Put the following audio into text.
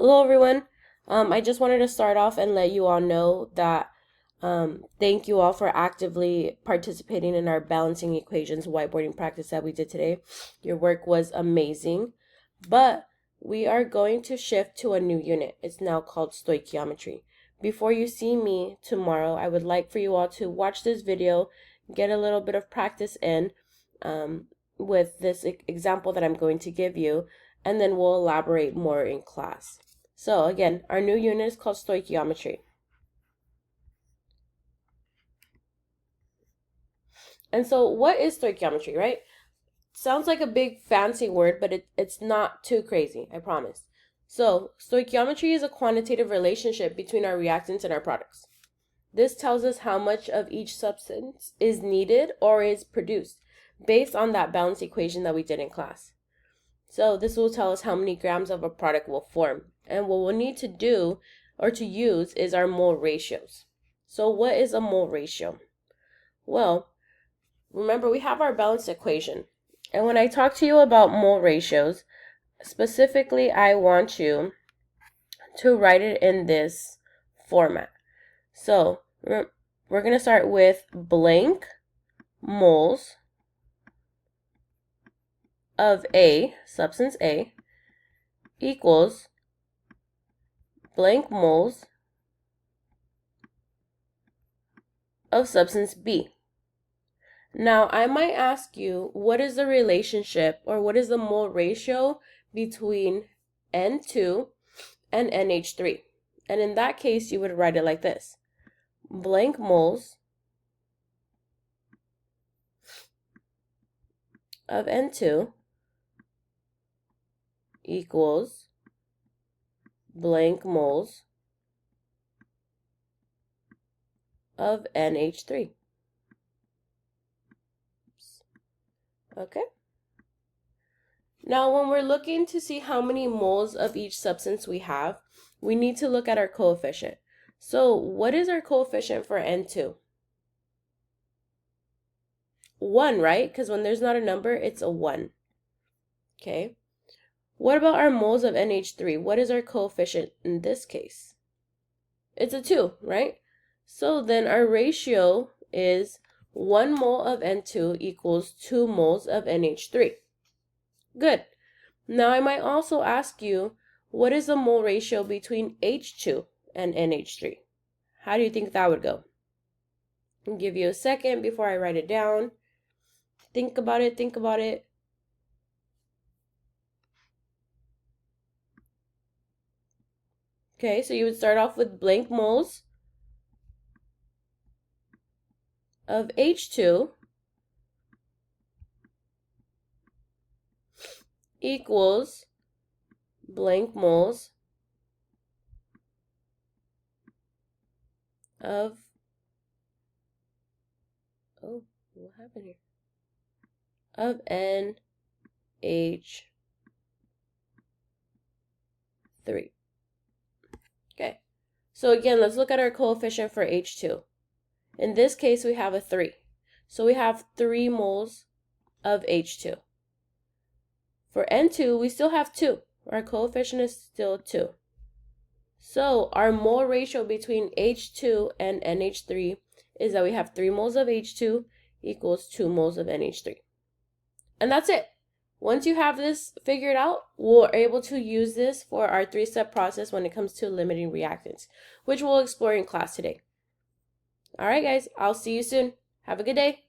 Hello everyone. I just wanted to start off and let you all know that thank you all for actively participating in our balancing equations whiteboarding practice that we did today. Your work was amazing, but we are going to shift to a new unit. It's now called stoichiometry. Before you see me tomorrow, I would like for you all to watch this video, get a little bit of practice in with this example that I'm going to give you, and then we'll elaborate more in class. So again, our new unit is called stoichiometry. And so what is stoichiometry, right? Sounds like a big fancy word, but it's not too crazy, I promise. So stoichiometry is a quantitative relationship between our reactants and our products. This tells us how much of each substance is needed or is produced based on that balance equation that we did in class. So this will tell us how many grams of a product will form. And what we'll need to do or to use is our mole ratios. So what is a mole ratio? Well, remember we have our balanced equation. And when I talk to you about mole ratios, specifically I want you to write it in this format. So we're going to start with blank moles of A, substance A, equals blank moles of substance B. Now, I might ask you, what is the relationship or what is the mole ratio between N2 and NH3? And in that case, you would write it like this. Blank moles of N2 equals blank moles of NH3. Okay? Now, when we're looking to see how many moles of each substance we have, we need to look at our coefficient. So, what is our coefficient for N2? 1, right? Because when there's not a number, it's a 1. Okay? What about our moles of NH3? What is our coefficient in this case? It's a 2, right? So then our ratio is 1 mole of N2 equals 2 moles of NH3. Good. Now I might also ask you, what is the mole ratio between H2 and NH3? How do you think that would go? I'll give you a second before I write it down. Think about it, think about it. Okay, so you would start off with blank moles of H2 equals blank moles of, oh, what happened here? Of NH3. Okay, so again, let's look at our coefficient for H2. In this case, we have a 3. So we have 3 moles of H2. For N2, we still have 2. Our coefficient is still 2. So our mole ratio between H2 and NH3 is that we have 3 moles of H2 equals 2 moles of NH3. And that's it. Once you have this figured out, we're able to use this for our 3-step process when it comes to limiting reactants, which we'll explore in class today. All right, guys, I'll see you soon. Have a good day.